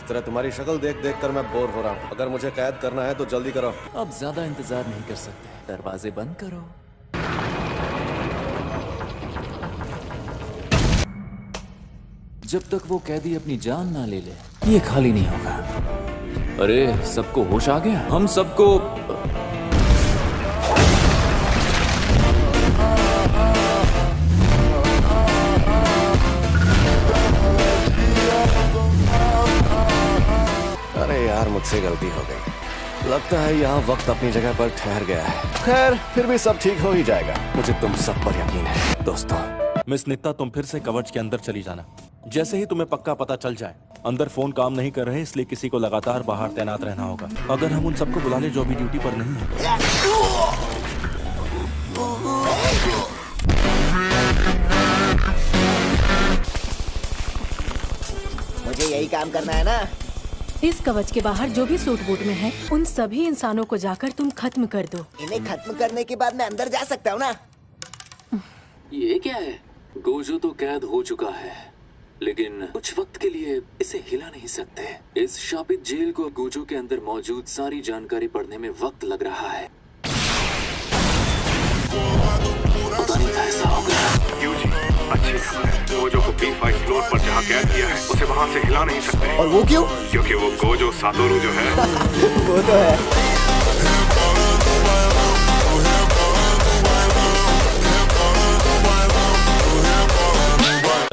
इस तरह तुम्हारी शक्ल देख देख कर मैं बोर हो रहा हूँ। अगर मुझे कैद करना है तो जल्दी करो। अब ज्यादा इंतजार नहीं कर सकते, दरवाजे बंद करो। जब तक वो कैदी अपनी जान ना ले ले, ये खाली नहीं होगा। अरे सबको होश आ गया? हम सबको अरे यार मुझसे गलती हो गई। लगता है यहाँ वक्त अपनी जगह पर ठहर गया है। खैर फिर भी सब ठीक हो ही जाएगा। मुझे तुम सब पर यकीन है दोस्तों। मिस नित्ता, तुम फिर से कवच के अंदर चली जाना। जैसे ही तुम्हें पक्का पता चल जाए। अंदर फोन काम नहीं कर रहे, इसलिए किसी को लगातार बाहर तैनात रहना होगा। अगर हम उन सबको बुला ले जो अभी ड्यूटी पर नहीं है। मुझे यही काम करना है ना। इस कवच के बाहर जो भी सूट बूट में है, उन सभी इंसानों को जाकर तुम खत्म कर दो। इन्हें खत्म करने के बाद मैं अंदर जा सकता हूँ ना? ये क्या है? गोजो तो कैद हो चुका है, लेकिन कुछ वक्त के लिए इसे हिला नहीं सकते। इस शापित जेल को गोजो के अंदर मौजूद सारी जानकारी पढ़ने में वक्त लग रहा है। पता नहीं कैसा होगा। यूजी, अच्छी खबर है। गोजो को B5 फ्लोर पर जहाँ कैद किया है, उसे वहाँ से हिला नहीं सकते। और वो क्यों? क्योंकि वो गोजो सातोरू जो है वो तो है।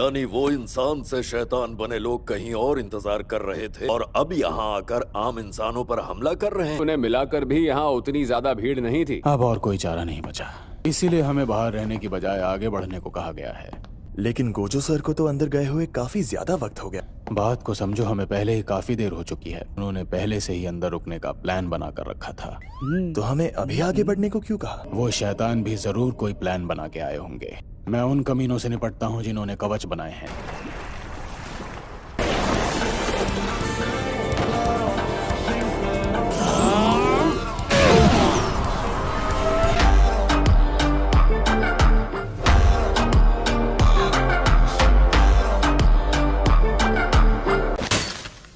यानी वो इंसान से शैतान बने लोग कहीं और इंतजार कर रहे थे और अब यहाँ आकर आम इंसानों पर हमला कर रहे हैं। उन्हें मिलाकर भी यहाँ उतनी ज्यादा भीड़ नहीं थी। अब और कोई चारा नहीं बचा, इसीलिए हमें बाहर रहने की बजाय आगे बढ़ने को कहा गया है। लेकिन गोजो सर को तो अंदर गए हुए काफी ज्यादा वक्त हो गया। बात को समझो, हमें पहले ही काफी देर हो चुकी है। उन्होंने पहले से ही अंदर रुकने का प्लान बना कर रखा था। तो हमें अभी आगे बढ़ने को क्यों कहा? वो शैतान भी जरूर कोई प्लान बना के आए होंगे। मैं उन कमीनों से निपटता हूँ जिन्होंने कवच बनाए हैं।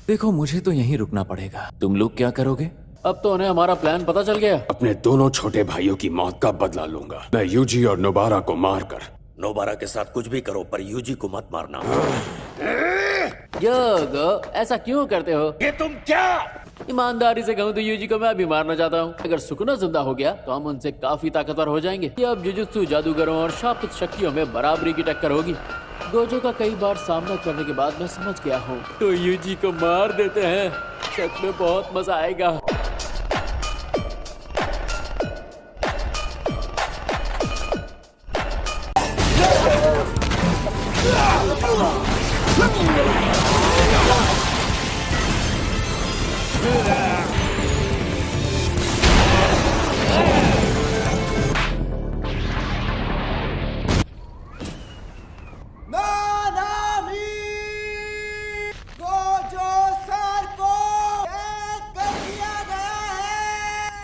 देखो, मुझे तो यहीं रुकना पड़ेगा। तुम लोग क्या करोगे? अब तो उन्हें हमारा प्लान पता चल गया। अपने दोनों छोटे भाइयों की मौत का बदला लूंगा मैं, यूजी और नोबारा को मारकर। नोबारा के साथ कुछ भी करो पर यूजी को मत मारना। योगो, ऐसा क्यों करते हो? ये तुम क्या? ईमानदारी से कहूँ तो यूजी को मैं भी मारना चाहता हूँ। अगर सुकुना जिंदा हो गया तो हम उनसे काफी ताकतवर हो जाएंगे। ये अब जुजुत्सु जादूगरों और शापित शक्तियों में बराबरी की टक्कर होगी। गोजो का कई बार सामना करने के बाद मैं समझ गया हूँ, तो यूजी को मार देते हैं। सच में बहुत मजा आएगा।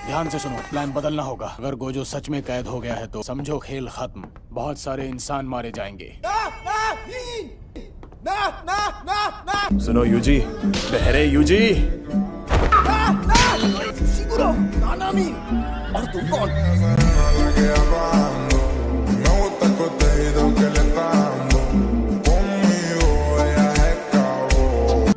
ध्यान से सुनो, प्लान बदलना होगा। अगर गोजो सच में कैद हो गया है तो समझो खेल खत्म। बहुत सारे इंसान मारे जाएंगे। सुनो यूजी, बहरे यूजी। और तुम कौन?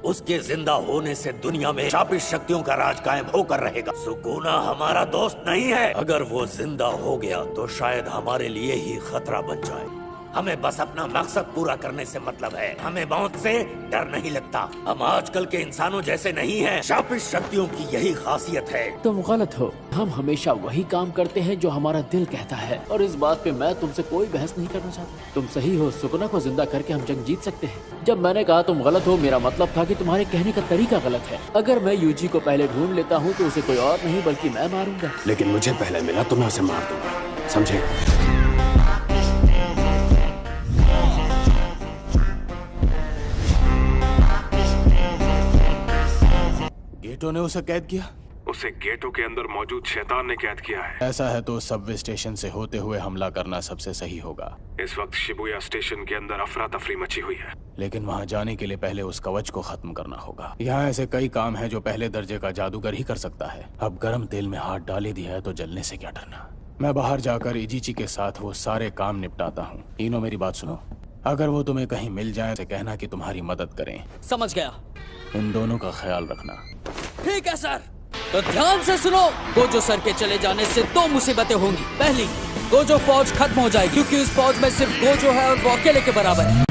उसके जिंदा होने से दुनिया में शापित शक्तियों का राज कायम होकर रहेगा। सुकुना हमारा दोस्त नहीं है। अगर वो जिंदा हो गया तो शायद हमारे लिए ही खतरा बन जाए। हमें बस अपना मकसद पूरा करने से मतलब है। हमें मौत से डर नहीं लगता। हम आजकल के इंसानों जैसे नहीं हैं। शापित शक्तियों की यही खासियत है। तुम गलत हो। हम हमेशा वही काम करते हैं जो हमारा दिल कहता है, और इस बात पे मैं तुमसे कोई बहस नहीं करना चाहता। तुम सही हो, सुकुना को जिंदा करके हम जंग जीत सकते हैं। जब मैंने कहा तुम गलत हो, मेरा मतलब था कि तुम्हारे कहने का तरीका गलत है। अगर मैं यूजी को पहले ढूंढ लेता हूँ तो उसे कोई और नहीं बल्कि मैं मारूंगा। लेकिन मुझे पहले मिला तो मैं उसे मार दूंगा, समझे? गेटो ने उसे कैद किया। उसे गेटों के अंदर मौजूद शैतान ने कैद किया है। ऐसा है तो सबवे स्टेशन से होते हुए हमला करना सबसे सही होगा। इस वक्त शिबुया स्टेशन के अंदर अफरा तफरी मची हुई है, लेकिन वहाँ जाने के लिए पहले उस कवच को खत्म करना होगा। यहाँ ऐसे कई काम हैं जो पहले दर्जे का जादूगर ही कर सकता है। अब गर्म तेल में हाथ डाल ही दिया है तो जलने से क्या डरना। मैं बाहर जाकर इजीची के साथ वो सारे काम निपटाता हूँ। तीनों मेरी बात सुनो, अगर वो तुम्हें कहीं मिल जाए तो कहना कि तुम्हारी मदद करें। समझ गया। इन दोनों का ख्याल रखना। ठीक है सर। तो ध्यान से सुनो, गोजो सर के चले जाने से दो मुसीबतें होंगी। पहली, गोजो फौज खत्म हो जाएगी क्योंकि इस फौज में सिर्फ गोजो है और वो अकेले के बराबर है।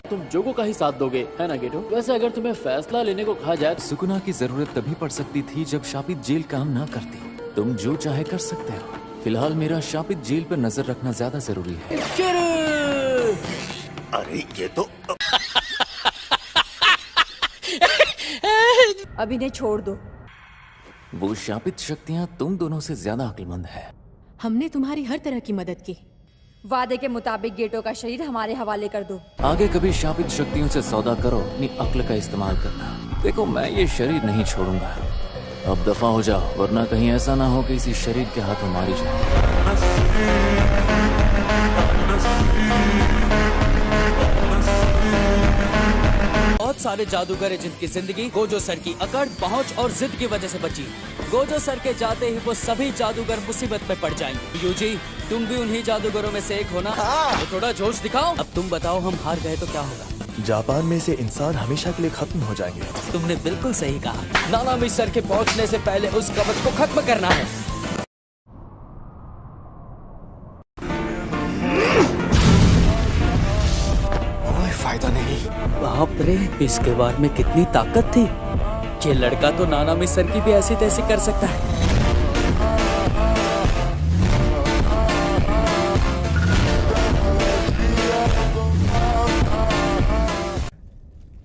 तुम जोगो का ही साथ दोगे, है ना गेटो? वैसे अगर तुम्हें फैसला लेने को कहा जाए, सुकुना की जरूरत तभी पड़ सकती थी जब शापित जेल काम ना करती। तुम जो चाहे कर सकते हो। फिलहाल मेरा शापित जेल पर नजर रखना ज्यादा जरूरी है। अरे ये तो अभी नहीं, छोड़ दो। वो शापित शक्तियाँ तुम दोनों से ज्यादा अक्लमंद है। हमने तुम्हारी हर तरह की मदद की। वादे के मुताबिक गेटो का शरीर हमारे हवाले कर दो। आगे कभी शापित शक्तियों से सौदा करो, अपनी अक्ल का इस्तेमाल करना। देखो, मैं ये शरीर नहीं छोड़ूंगा। अब दफा हो जाओ, वरना कहीं ऐसा ना हो कि इसी शरीर के हाथों मारी जाए। बहुत सारे जादूगर हैं जिनकी जिंदगी गोजो सर की अकड़, पहुंच और जिद की वजह से बची। गोजो सर के जाते ही वो सभी जादूगर मुसीबत में पड़ जाएंगे। यूजी, तुम भी उन्हीं जादूगरों में से एक हो ना? तो थोड़ा जोश दिखाओ। अब तुम बताओ, हम हार गए तो क्या होगा? जापान में से इंसान हमेशा के लिए खत्म हो जाएंगे। तुमने बिल्कुल सही कहा। नानामी सर के पहुंचने से पहले उस कवच को खत्म करना है। कोई फायदा नहीं। बाप रे, इसके बार में कितनी ताकत थी। ये लड़का तो नानामी सर की भी ऐसी तैसी कर सकता है।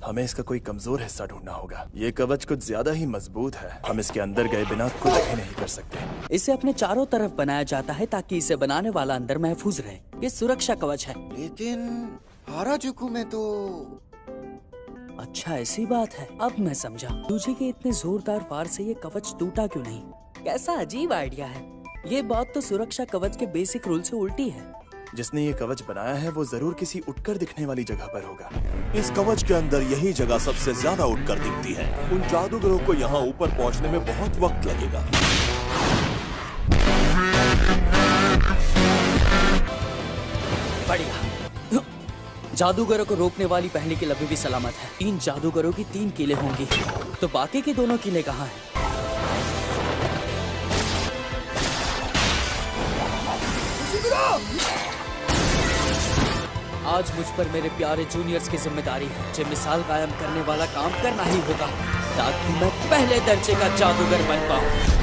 हमें इसका कोई कमजोर हिस्सा ढूंढना होगा। ये कवच कुछ ज्यादा ही मजबूत है। हम इसके अंदर गए बिना कुछ भी नहीं कर सकते। इसे अपने चारों तरफ बनाया जाता है ताकि इसे बनाने वाला अंदर महफूज रहे। ये सुरक्षा कवच है। लेकिन हाराजुकु में तो अच्छा, ऐसी बात है। अब मैं समझा। तुझे के इतने जोरदार वार से ये कवच टूटा क्यों नहीं? कैसा अजीब आइडिया है। ये बात तो सुरक्षा कवच के बेसिक रूल से उल्टी है। जिसने ये कवच बनाया है वो जरूर किसी उठकर दिखने वाली जगह पर होगा। इस कवच के अंदर यही जगह सबसे ज्यादा उठकर दिखती है। उन जादूगरों को यहाँ ऊपर पहुँचने में बहुत वक्त लगेगा। बढ़िया। जादूगरों को रोकने वाली पहली किल अभी भी सलामत है। 3 जादूगरों की 3 किलें होंगी, तो बाकी की दोनों किलें कहाँ हैं? आज मुझ पर मेरे प्यारे जूनियर्स की जिम्मेदारी है। मुझे मिसाल कायम करने वाला काम करना ही होगा ताकि मैं पहले दर्जे का जादूगर बन पाऊं।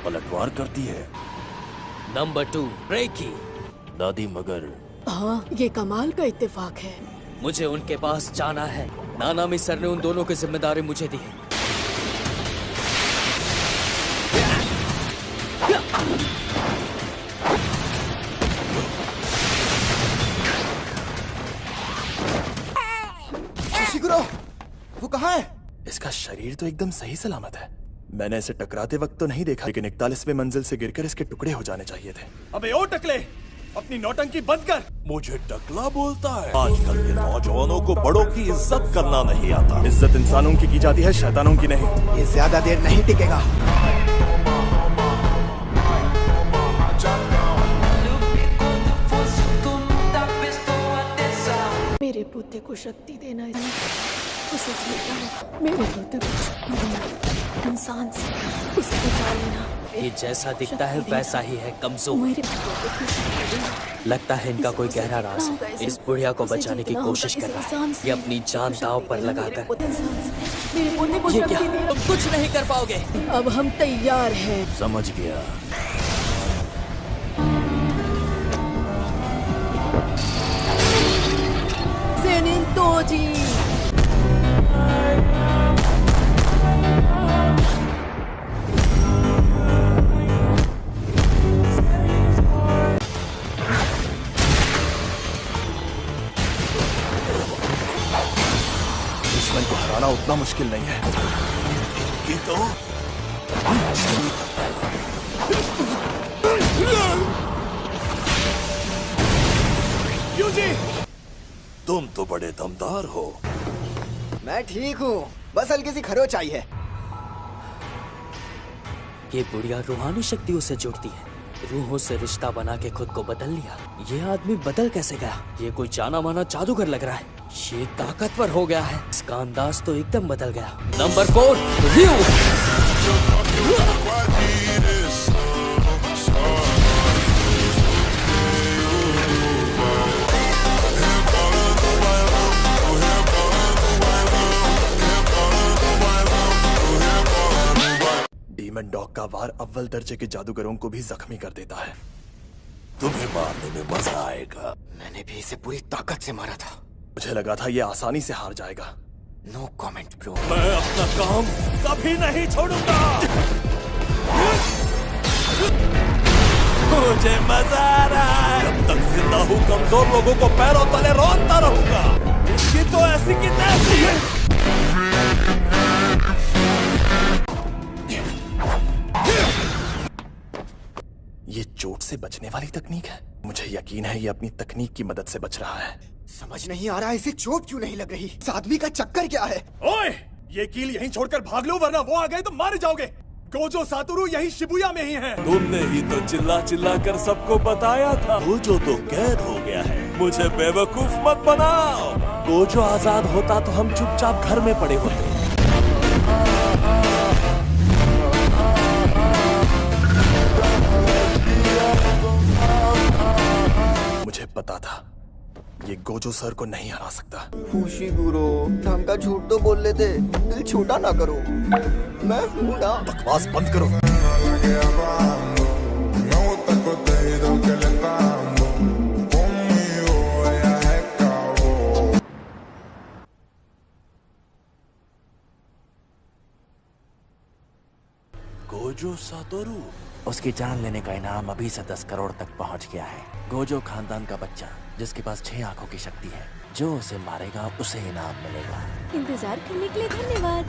पलटवार करती है। नंबर 2, रेकी। दादी मगर हाँ, ये कमाल का इत्तेफाक है। मुझे उनके पास जाना है। नानामी सर ने उन दोनों की जिम्मेदारी मुझे दी है। शिशिकुरो, वो कहाँ है? इसका शरीर तो एकदम सही सलामत है। मैंने इसे टकराते वक्त तो नहीं देखा, लेकिन 41वें मंजिल से गिरकर इसके टुकड़े हो जाने चाहिए थे। अबे ओ टकले, अपनी नौटंकी बंद कर। मुझे टकला बोलता है। आजकल के नौजवानों को बड़ों की इज्जत करना नहीं आता। इज्जत इंसानों की जाती है, शैतानों की नहीं। ये ज्यादा देर नहीं टिकेगा। मेरे पोते को शक्ति देना है, उसे जीतना। मेरे पोते को शक्ति देना, इंसान से उसे बचा लेना। ये जैसा दिखता है वैसा ही है, कमजोर। मेरे पोते को शक्ति देना। लगता है इनका कोई गहरा राज है। इस बुढ़िया को बचाने की कोशिश कर रहा है। ये अपनी जान दांव पर लगाकर। मेरे पोते को ये शक्ति क्या? देना। तुम कुछ नहीं कर पाओगे। अब हम तैयार हैं। समझ गया। Zenin Toji. डीमन को हराना उतना मुश्किल नहीं है। ये तो यूजी, तुम तो बड़े दमदार हो। मैं ठीक हूँ, बस हल्की सी खरोच आई है। ये बुढ़िया रूहानी शक्तियों से जुड़ती है, रूहों से रिश्ता बना के खुद को बदल लिया। ये आदमी बदल कैसे गया? ये कोई जाना माना जादूगर लग रहा है। ये ताकतवर हो गया है, इसका अंदाज तो एकदम बदल गया। Number 4 view. डीमन डॉग का वार अव्वल दर्जे के जादूगरों को भी जख्मी कर देता है। तुम्हें मारने में मजा आएगा। मैंने भी इसे पूरी ताकत से मारा था। मुझे लगा था ये आसानी से हार जाएगा। No comment bro. मैं अपना काम कभी नहीं छोड़ूंगा। मुझे मजा आ रहा है। जब तक जिंदा हूँ कमजोर लोगों को पैरों तले रोनता रहूंगा। इसकी तो ऐसी की तैसी है। ये चोट से बचने वाली तकनीक है। मुझे यकीन है ये अपनी तकनीक की मदद से बच रहा है। समझ नहीं आ रहा इसे चोट क्यों नहीं लग रही। इस आदमी का चक्कर क्या है? ओए, ये कील यहीं छोड़कर भाग लो वरना वो आ गए तो मारे जाओगे। गोजो सातोरू यही शिबुया में ही है। तुमने ही तो चिल्ला चिल्ला कर सबको बताया था। गोजो तो कैद हो गया है। मुझे बेवकूफ मत बनाओ। गोजो आजाद होता तो हम चुपचाप घर में पड़े होते। मुझे पता था ये गोजो सर को नहीं हरा सकता। फूशीगुरो, ढंग का झूठ तो बोल लेते। दिल छोटा ना करो। मैं हूं ना। बकवास बंद करो। Gojo Satoru. उसकी जान लेने का इनाम अभी से 10 करोड़ तक पहुंच गया है। गोजो खानदान का बच्चा जिसके पास 6 आंखों की शक्ति है, जो उसे मारेगा उसे इनाम मिलेगा। इंतजार करने के लिए धन्यवाद।